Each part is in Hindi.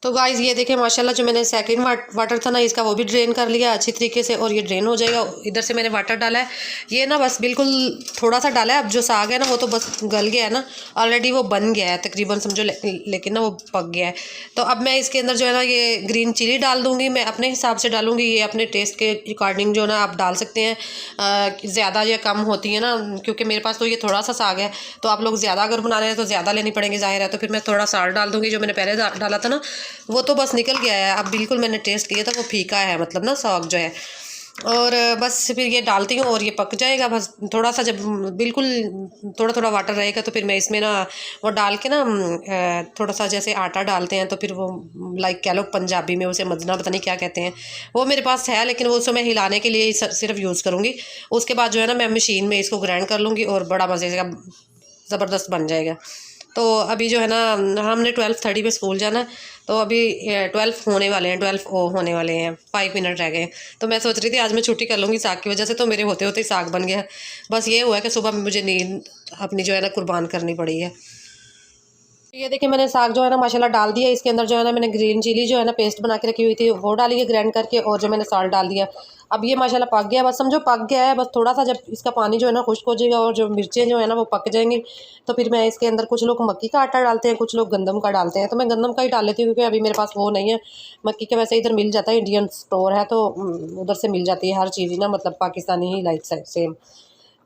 तो गाइस ये देखें माशाल्लाह जो मैंने सेकंड वाटर था ना इसका वो भी ड्रेन कर लिया अच्छी तरीके से और ये ड्रेन हो जाएगा। इधर से मैंने वाटर डाला है, ये ना बस बिल्कुल थोड़ा सा डाला है। अब जो साग है ना वो तो बस गल गया है ना, ऑलरेडी वो बन गया है तकरीबन समझो, लेकिन ना वो पक गया है। तो अब मैं इसके अंदर जो है ना ये ग्रीन चिली डाल दूँगी, मैं अपने हिसाब से डालूँगी, ये अपने टेस्ट के अकॉर्डिंग जो ना आप डाल सकते हैं। ज़्यादा या कम होती है ना, क्योंकि मेरे पास तो ये थोड़ा सा साग है, तो आप लोग ज़्यादा अगर बना रहे हैं तो ज़्यादा लेनी पड़ेंगे ज़ाहिर है। तो फिर मैं थोड़ा साल्ट डाल दूँगी, जो मैंने पहले डाला था ना वो तो बस निकल गया है। अब बिल्कुल मैंने टेस्ट किया था वो फीका है, मतलब ना साग जो है। और बस फिर ये डालती हूँ और ये पक जाएगा। बस थोड़ा सा जब बिल्कुल थोड़ा थोड़ा वाटर रहेगा तो फिर मैं इसमें ना वो डाल के ना थोड़ा सा जैसे आटा डालते हैं तो फिर वो लाइक कह लो पंजाबी में उसे मजना पता नहीं क्या कहते हैं, वो मेरे पास है, लेकिन वो उसको मैं हिलाने के लिए सिर्फ यूज़ करूँगी। उसके बाद जो है ना मैं मशीन में इसको ग्राइंड कर लूँगी और बड़ा मज़े का ज़बरदस्त बन जाएगा। तो अभी जो है ना हमने 12:30 पे स्कूल जाना है, तो अभी 12 होने वाले हैं, 12 होने वाले हैं, 5 मिनट रह गए। तो मैं सोच रही थी आज मैं छुट्टी कर लूँगी साग की वजह से, तो मेरे होते होते ही साग बन गया। बस ये हुआ कि सुबह में मुझे नींद अपनी जो है ना कुर्बान करनी पड़ी है। ये देखिए मैंने साग जो है ना माशाल्लाह डाल दिया। इसके अंदर जो है ना मैंने ग्रीन चिली जो है ना पेस्ट बना के रखी हुई थी वो डाली है ग्राइंड करके, और जो मैंने साल्ट डाल दिया। अब ये माशाल्लाह पक गया, बस समझो पक गया है। बस थोड़ा सा जब इसका पानी जो है ना खुश्क हो जाएगा और जो मिर्चें जो है ना वो पक जाएंगी, तो फिर मैं इसके अंदर, कुछ लोग मक्की का आटा डालते हैं, कुछ लोग गंदम का डालते हैं, तो मैं गंदम का ही डाल लेती हूँ क्योंकि अभी मेरे पास वो नहीं है। मक्की के वैसे इधर मिल जाता है, इंडियन स्टोर है तो उधर से मिल जाती है हर चीज़ ही ना, मतलब पाकिस्तानी ही लाइक सेम।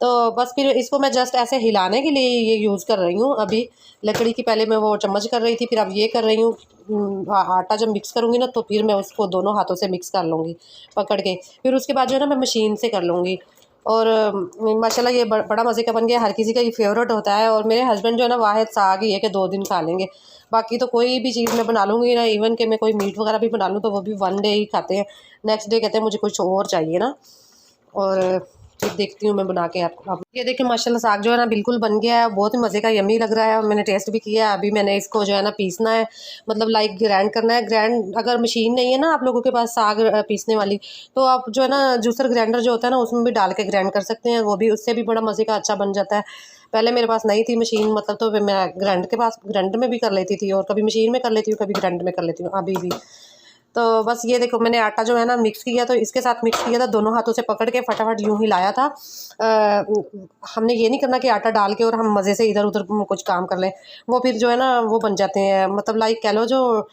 तो बस फिर इसको मैं जस्ट ऐसे हिलाने के लिए ये यूज़ कर रही हूँ अभी। लकड़ी की पहले मैं वो चम्मच कर रही थी, फिर अब ये कर रही हूँ। आटा जब मिक्स करूँगी ना तो फिर मैं उसको दोनों हाथों से मिक्स कर लूँगी पकड़ के। फिर उसके बाद जो है ना मैं मशीन से कर लूँगी। और माशाल्लाह ये बड़ा मज़े का बन गया। हर किसी का ये फेवरेट होता है, और मेरे हस्बैंड जो है ना वाहिद साग ही है कि 2 दिन खा लेंगे। बाकी तो कोई भी चीज़ मैं बना लूँगी ना, इवन कि मैं कोई मीट वगैरह भी बना लूँ तो वो भी 1 डे ही खाते हैं। नेक्स्ट डे कहते हैं मुझे कुछ और चाहिए ना। और फिर देखती हूँ मैं बना के आपको। अब ये देखिए माशाल्लाह साग जो है ना बिल्कुल बन गया है, बहुत ही मज़े का यम्मी लग रहा है, और मैंने टेस्ट भी किया है। अभी मैंने इसको जो है ना पीसना है, मतलब लाइक ग्राइंड करना है। ग्राइंड अगर मशीन नहीं है ना आप लोगों के पास साग पीसने वाली, तो आप जो है ना जूसर ग्राइंडर जो होता है ना उसमें भी डाल के ग्राइंड कर सकते हैं, वो भी उससे भी बड़ा मज़े का अच्छा बन जाता है। पहले मेरे पास नहीं थी मशीन, मतलब तो मैं ग्राइंडर में भी कर लेती थी, और कभी मशीन में कर लेती हूँ, कभी ग्राइंडर में कर लेती हूँ अभी भी। तो बस ये देखो मैंने आटा जो है ना मिक्स किया, तो इसके साथ मिक्स किया था, दोनों हाथों से पकड़ के फटाफट यूं ही लाया था। हमने ये नहीं करना कि आटा डाल के और हम मज़े से इधर उधर कुछ काम कर लें, वो फिर जो है ना वो बन जाते हैं, मतलब लाइक कह लो जो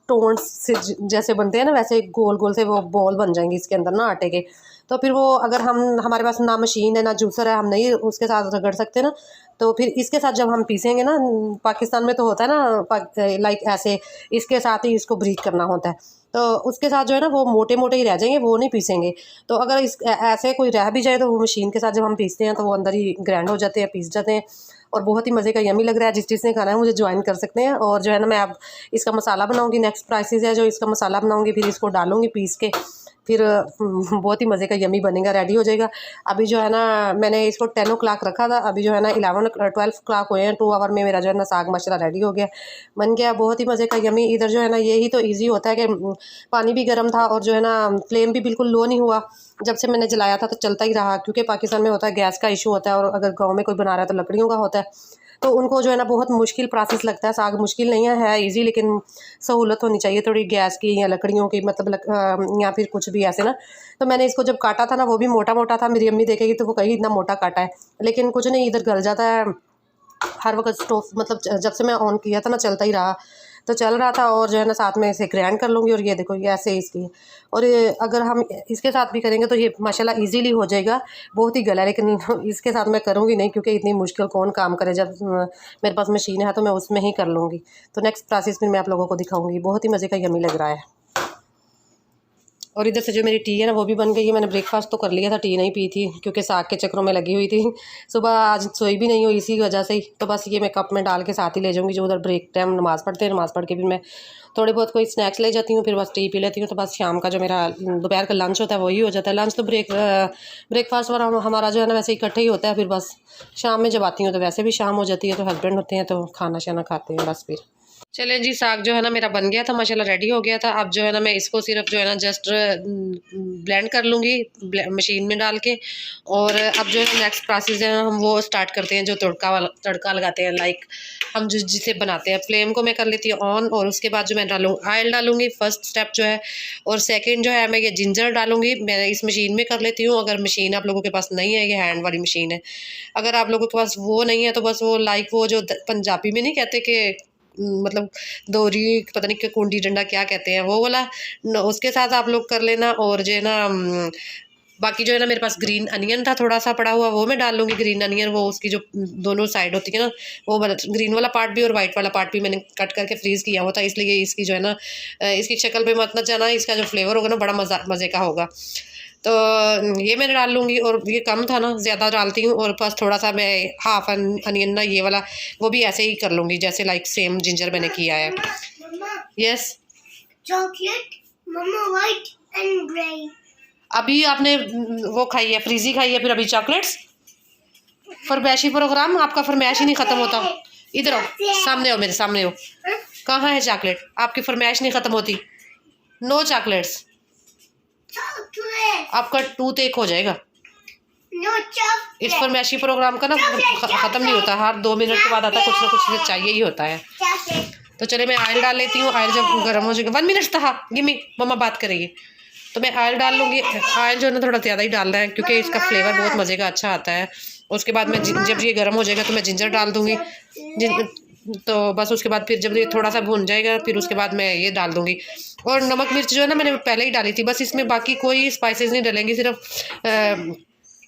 टोन्स से जैसे बनते हैं ना वैसे गोल गोल से वो बॉल बन जाएंगे इसके अंदर ना आटे के। तो फिर वो अगर हमारे पास ना मशीन है ना जूसर है, हम नहीं उसके साथ रगड़ सकते ना, तो फिर इसके साथ जब हम पीसेंगे ना, पाकिस्तान में तो होता है ना लाइक ऐसे इसके साथ ही इसको ब्रीक करना होता है, तो उसके साथ जो है ना वो मोटे मोटे ही रह जाएंगे, वो नहीं पीसेंगे। तो अगर ऐसे कोई रह भी जाए तो वो मशीन के साथ जब हम पीसते हैं तो वो अंदर ही ग्राइंड हो जाते हैं, पीस जाते हैं, और बहुत ही मज़े का यमी लग रहा है। जिस चीज़ ने खाना है मुझे ज्वाइन कर सकते हैं। और जो है ना मैं अब इसका मसाला बनाऊंगी, नेक्स्ट प्राइसेस है जो इसका मसाला बनाऊंगी, फिर इसको डालूंगी पीस के, फिर बहुत ही मज़े का यमी बनेगा, रेडी हो जाएगा। अभी जो है ना मैंने इसको 10 o'clock रखा था, अभी जो है ना 12 o'clock हुए हैं, 2 आवर में मेरा जो है ना साग माशाल्लाह रेडी हो गया, बन गया बहुत ही मज़े का यमी। इधर जो है ना यही तो ईजी होता है कि पानी भी गर्म था, और जो है ना फ्लेम भी बिल्कुल लो नहीं हुआ। जब से मैंने जलाया था तो चलता ही रहा, क्योंकि पाकिस्तान में होता है गैस का इशू होता है, और अगर गाँव में कोई बना रहा है तो लकड़ियों का होता है। तो उनको जो है ना बहुत मुश्किल प्रोसेस लगता है। साग मुश्किल नहीं है ईजी, लेकिन सहूलत होनी चाहिए थोड़ी गैस की या लकड़ियों की, मतलब या फिर कुछ भी ऐसे ना। तो मैंने इसको जब काटा था ना वो भी मोटा मोटा था, मेरी अम्मी देखेगी तो वो कहीं इतना मोटा काटा है, लेकिन कुछ नहीं, इधर गल जाता है हर वक्त। स्टोव मतलब जब से मैं ऑन किया था ना चलता ही रहा, तो चल रहा था। और जो है ना साथ में इसे ग्राइंड कर लूँगी, और ये देखो ये ऐसे इसकी, और ये अगर हम इसके साथ भी करेंगे तो ये माशाल्लाह इजीली हो जाएगा। बहुत ही गला है, लेकिन इसके साथ मैं करूँगी नहीं क्योंकि इतनी मुश्किल कौन काम करे। जब मेरे पास मशीन है तो मैं उसमें ही कर लूँगी। तो नेक्स्ट प्रोसेस में मैं आप लोगों को दिखाऊँगी। बहुत ही मज़े का यमी लग रहा है। और इधर से जो मेरी टी है ना वो भी बन गई है। मैंने ब्रेकफास्ट तो कर लिया था, टी नहीं पी थी क्योंकि साग के चक्करों में लगी हुई थी। सुबह आज सोई भी नहीं हुई इसी वजह से ही। तो बस ये मैं कप में डाल के साथ ही ले जाऊँगी, जो उधर ब्रेक टाइम नमाज़ पढ़ते हैं, नमाज़ पढ़ के फिर मैं थोड़े बहुत कोई स्नैक्स ले जाती हूँ, फिर बस टी पी लेती हूँ। तो बस शाम का जो मेरा दोपहर का लंच होता है वही हो जाता है। लंच तो ब्रेकफास्ट वाला हमारा जो है ना वैसे इकट्ठे ही होता है। फिर बस शाम में जब आती हूँ तो वैसे भी शाम हो जाती है, तो हस्बैंड होते हैं तो खाना शाना खाते हैं बस फिर। चलें जी, साग जो है ना मेरा बन गया था माशाल्लाह, रेडी हो गया था। अब जो है ना मैं इसको सिर्फ जो है ना जस्ट ब्लेंड कर लूँगी मशीन में डाल के। और अब जो है नेक्स्ट प्रोसेस है हम वो स्टार्ट करते हैं, जो तड़का लगाते हैं, लाइक हम जिसे बनाते हैं। फ्लेम को मैं कर लेती हूँ ऑन, और उसके बाद जो मैं ऑयल डालूँगी, फर्स्ट स्टेप जो है। और सेकेंड जो है मैं ये जिंजर डालूँगी। मैं इस मशीन में कर लेती हूँ, अगर मशीन आप लोगों के पास नहीं है, ये हैंड वाली मशीन है। अगर आप लोगों के पास वो नहीं है तो बस वो लाइक वो जो पंजाबी में नहीं कहते कि मतलब दोरी, पता नहीं कि कुंडी डंडा क्या कहते हैं, वो वाला उसके साथ आप लोग कर लेना। और जो है ना बाकी जो है ना मेरे पास ग्रीन अनियन था थोड़ा सा पड़ा हुआ, वो मैं डाल लूँगी। ग्रीन अनियन वो उसकी जो दोनों साइड होती है ना, वो ग्रीन वाला पार्ट भी और वाइट वाला पार्ट भी मैंने कट करके फ्रीज़ किया हुआ था, इसलिए इसकी जो है ना इसकी शक्ल पे मत न जाना, इसका जो फ्लेवर होगा ना बड़ा मज़े का होगा। तो ये मैंने डाल लूँगी, और ये कम था ना, ज़्यादा डालती हूँ। और बस थोड़ा सा मैं हाफ अनियन ना ये वाला वो भी ऐसे ही कर लूँगी, जैसे लाइक सेम जिंजर मैंने किया है। यस, चॉकलेट मम्मा वाइट एंड ग्रे। अभी आपने वो खाई है, फ्रीजी खाई है, फिर अभी चॉकलेट्स। फरमैशी प्रोग्राम आपका फरमैश ही नहीं ख़त्म होता। इधर आओ, सामने हो, मेरे सामने हो। कहाँ है चॉकलेट? आपकी फरमैश नहीं ख़त्म होती। नो चॉकलेट्स, आपका टूथ एक हो जाएगा। इस फरमैशी प्रोग्राम का ना ख़त्म नहीं होता, हर 2 मिनट के बाद आता है, कुछ ना कुछ चाहिए ही होता है। तो चले मैं ऑयल डाल लेती हूँ। ऑयल जब गर्म हो जाएगा, 1 मिनट था, गिमी मम्मा बात करेगी। तो मैं ऑयल डाल लूँगी। ऑयल जो है ना थोड़ा ज़्यादा ही डालना है, क्योंकि इसका फ्लेवर बहुत मज़े का अच्छा आता है। उसके बाद मैं जब ये गर्म हो जाएगा तो मैं जिंजर डाल दूँगी। तो बस उसके बाद फिर जब ये थोड़ा सा भुन जाएगा, फिर उसके बाद मैं ये डाल दूँगी। और नमक मिर्च जो है ना मैंने पहले ही डाली थी, बस इसमें बाकी कोई स्पाइसेस नहीं डलेंगी, सिर्फ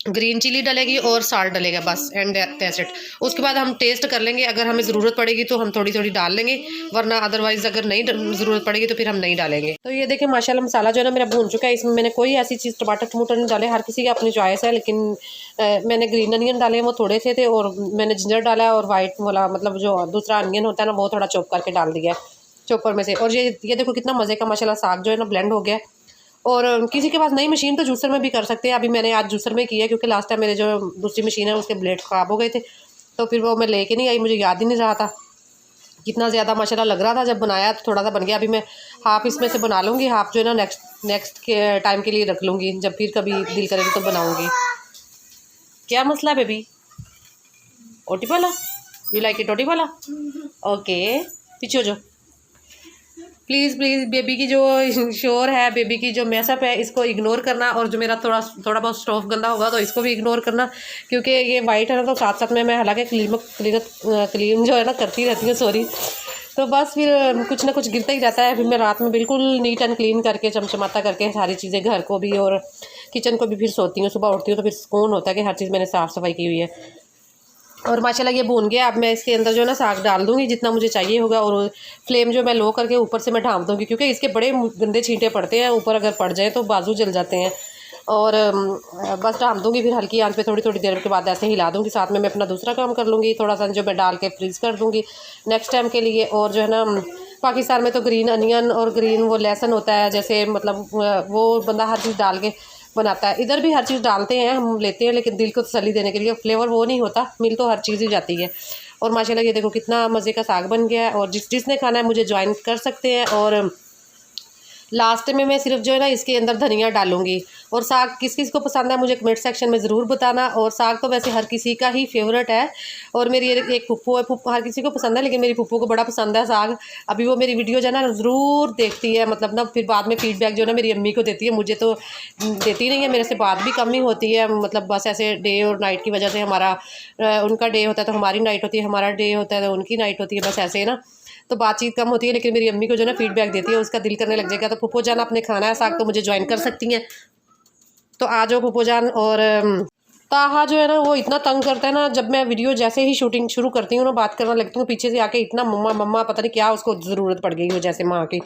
ग्रीन चिली डलेगी और साल्ट डलेगा बस, एंड दैट्स इट। उसके बाद हम टेस्ट कर लेंगे, अगर हमें ज़रूरत पड़ेगी तो हम थोड़ी थोड़ी डाल लेंगे, वरना अदरवाइज़ अगर नहीं ज़रूरत पड़ेगी तो फिर हम नहीं डालेंगे। तो ये देखिए माशाल्लाह मसाला जो है ना मेरा भून चुका है। इसमें मैंने कोई ऐसी चीज़ टमाटर टमाटर नहीं डाले, हर किसी की अपनी चॉइस है, लेकिन मैंने ग्रीन अनियन डाले, वो थोड़े से थे, और मैंने जिंजर डाला है, और वाइट वाला मतलब जो दूसरा अनियन होता है ना वो थोड़ा चॉप करके डाल दिया है चॉपर में से। और ये देखो कितना मज़े का माशाल्लाह साग जो है ना ब्लेंड हो गया। और किसी के पास नई मशीन तो जूसर में भी कर सकते हैं। अभी मैंने आज जूसर में किया है, क्योंकि लास्ट टाइम मेरे जो दूसरी मशीन है उसके ब्लेड ख़राब हो गए थे, तो फिर वो मैं लेके नहीं आई, मुझे याद ही नहीं रहा था। कितना ज़्यादा माशाल्लाह लग रहा था जब बनाया, तो थोड़ा सा बन गया। अभी मैं हाफ़ इसमें से बना लूँगी, हाफ़ जो है ना नेक्स्ट के टाइम के लिए रख लूँगी, जब फिर कभी दिल करेगी तो बनाऊँगी। क्या मसला बेबी? ओटी वाला, यू लाइक इट ओटी वाला? ओके, पीछे हो जाओ प्लीज़ प्लीज़। बेबी की जो शोर है, बेबी की जो मैसअप है, इसको इग्नोर करना। और जो मेरा थोड़ा बहुत स्टोव गंदा होगा तो इसको भी इग्नोर करना, क्योंकि ये वाइट है ना, तो साथ साथ में मैं हालांकि क्लीन जो है ना करती रहती हूँ, सॉरी। तो बस फिर कुछ ना कुछ गिरता ही रहता है। फिर मैं रात में बिल्कुल नीट एंड क्लीन करके चमचमाता करके सारी चीज़ें, घर को भी और किचन को भी, फिर सोती हूँ। सुबह उठती हूँ तो फिर सुकून होता है कि हर चीज़ मैंने साफ़ सफाई की हुई है। और माशाल्लाह ये भून गया। अब मैं इसके अंदर जो है ना साग डाल दूँगी जितना मुझे चाहिए होगा, और फ्लेम जो मैं लो करके ऊपर से मैं ढाँप दूँगी, क्योंकि इसके बड़े गंदे छींटे पड़ते हैं ऊपर, अगर पड़ जाए तो बाजू जल जाते हैं। और बस ढाँप दूँगी, फिर हल्की आंच पे थोड़ी थोड़ी देर के बाद ऐसे हिला दूँगी। साथ में मैं अपना दूसरा काम कर लूँगी, थोड़ा सा जो मैं डाल के फ्रीज़ कर दूँगी नेक्स्ट टाइम के लिए। और जो है ना पाकिस्तान में तो ग्रीन अनियन और ग्रीन वो लहसुन होता है, जैसे मतलब वो बंदा हर चीज़ डाल के बनाता है। इधर भी हर चीज़ डालते हैं, हम लेते हैं, लेकिन दिल को तसल्ली देने के लिए। फ्लेवर वो नहीं होता, मिल तो हर चीज़ ही जाती है। और माशाल्लाह ये देखो कितना मज़े का साग बन गया है। और जिसने खाना है मुझे ज्वाइन कर सकते हैं। और लास्ट में मैं सिर्फ जो है ना इसके अंदर धनिया डालूंगी। और साग किस किस को पसंद है मुझे कमेंट सेक्शन में ज़रूर बताना। और साग तो वैसे हर किसी का ही फेवरेट है। और मेरी एक पुप्पो है, पुप्पो हर किसी को पसंद है, लेकिन मेरी पुप्पो को बड़ा पसंद है साग। अभी वो मेरी वीडियो जो है ना ज़रूर देखती है, मतलब ना फिर बाद में फीडबैक जो है ना मेरी अम्मी को देती है, मुझे तो देती नहीं है। मेरे से बात भी कम ही होती है, मतलब बस ऐसे डे और नाइट की वजह से। हमारा उनका डे होता है तो हमारी नाइट होती है, हमारा डे होता है तो उनकी नाइट होती है, बस ऐसे है ना, तो बातचीत कम होती है। लेकिन मेरी अम्मी को जो है ना फीडबैक देती है, उसका दिल करने लग जाएगा। तो पुप्पो जान आपने खाना है साग तो मुझे ज्वाइन कर सकती हैं, तो आ जाओ पुप्पो जान। और ताहा जो है ना वो इतना तंग करता है ना, जब मैं वीडियो जैसे ही शूटिंग शुरू करती हूँ ना, बात करना लगती हूँ, पीछे से आके इतना मम्मा मम्मा, पता नहीं क्या उसको ज़रूरत पड़ गई हो जैसे माँ की।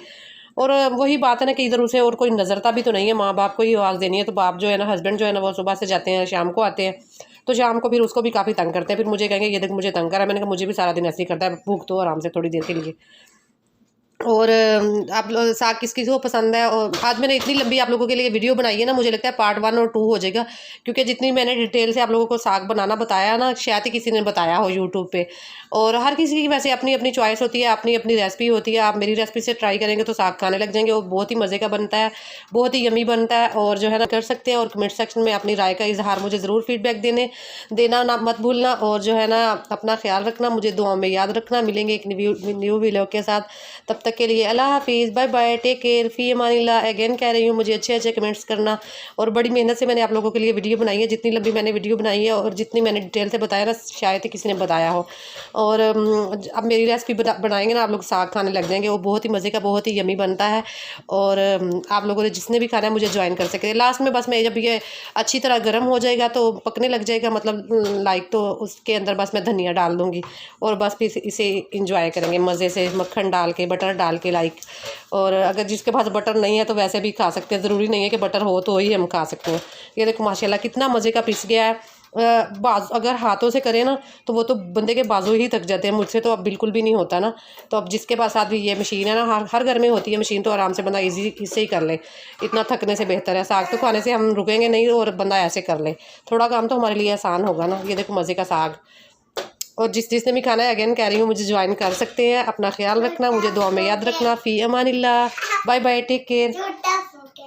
और वही बात है ना कि इधर उसे और कोई नज़रता भी तो नहीं है, माँ बाप को ही आवाज़ देनी है। तो बाप जो है ना, हस्बैंड जो है ना, वो सुबह से जाते हैं, शाम को आते हैं, तो शाम को फिर उसको भी काफ़ी तंग करते हैं। फिर मुझे कहेंगे ये देख मुझे तंग करा। मैंने कहा मुझे भी सारा दिन ऐसे ही करता है, भूख तो आराम से थोड़ी देर के लिए। और आप लोग साग किस किस को पसंद है। और आज मैंने इतनी लंबी आप लोगों के लिए वीडियो बनाई है ना, मुझे लगता है पार्ट 1 और 2 हो जाएगा, क्योंकि जितनी मैंने डिटेल से आप लोगों को साग बनाना बताया ना, शायद ही किसी ने बताया हो यूट्यूब पे। और हर किसी की वैसे अपनी अपनी चॉइस होती है, अपनी अपनी रेसिपी होती है। आप मेरी रेसिपी से ट्राई करेंगे तो साग खाने लग जाएंगे, और बहुत ही मज़े का बनता है, बहुत ही यमी बनता है। और जो है ना कर सकते हैं, और कमेंट सेक्शन में अपनी राय का इजहार मुझे ज़रूर फीडबैक देना ना मत भूलना। और जो है ना अपना ख्याल रखना, मुझे दुआ में याद रखना। मिलेंगे एक न्यू वीडियो के साथ, तब तक के लिए अल्लाह हाफिज़, बाय बाय, टेक केयर, फी अमानिल्लाह। अगेन कह रही हूँ, मुझे अच्छे अच्छे कमेंट्स करना। और बड़ी मेहनत से मैंने आप लोगों के लिए वीडियो बनाई है, जितनी लंबी मैंने वीडियो बनाई है और जितनी मैंने डिटेल से बताया ना, शायद ही किसी ने बताया हो। और अब मेरी रेसिपी बनाएंगे ना, आप लोग साग खाने लग जाएंगे, वो बहुत ही मज़े का, बहुत ही यमी बनता है। और आप लोगों ने जिसने भी खाना है मुझे ज्वाइन कर सकते हैं। लास्ट में बस मैं जब ये अच्छी तरह गर्म हो जाएगा तो पकने लग जाएगा, मतलब लाइक, तो उसके अंदर बस मैं धनिया डाल दूँगी, और बस फिर इसे इंजॉय करेंगे मज़े से, मक्खन डाल के, बटर डाल के लाइक। और अगर जिसके पास बटर नहीं है तो वैसे भी खा सकते हैं, ज़रूरी नहीं है कि बटर हो तो ही हम खा सकते हैं। ये देखो माशाल्लाह कितना मज़े का पिस गया है। अगर हाथों से करें ना तो वो तो बंदे के बाजू ही थक जाते हैं, मुझसे तो अब बिल्कुल भी नहीं होता ना। तो अब जिसके पास आदमी ये मशीन है ना, हर घर में होती है मशीन, तो आराम से बंदा इजी इससे ही कर ले, इतना थकने से बेहतर है। साग तो खाने से हम रुकेंगे नहीं, और बंदा ऐसे कर ले, थोड़ा काम तो हमारे लिए आसान होगा ना। ये देखो मज़े का साग। और जिसने भी खाना है, अगेन कह रही हूँ, मुझे ज्वाइन कर सकते हैं। अपना ख्याल रखना, मुझे दुआ में याद रखना। फ़ी अमानिल्लाह, बाय बाय, टेक केयर।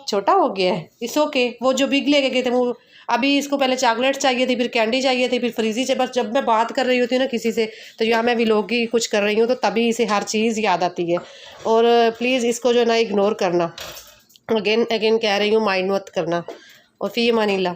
छोटा हो गया है, इट्स ओके। वो जो बिग लेके गए थे वो, अभी इसको पहले चॉकलेट चाहिए थी, फिर कैंडी चाहिए थी, फिर फ्रीजी से। बस जब मैं बात कर रही होती हूँ ना किसी से, तो यहाँ मैं व्लॉग की कुछ कर रही हूँ, तो तभी इसे हर चीज़ याद आती है। और प्लीज़ इसको जो है ना इग्नोर करना, अगेन कह रही हूँ, माइंड मत करना। और फ़ी अमानिल्लाह।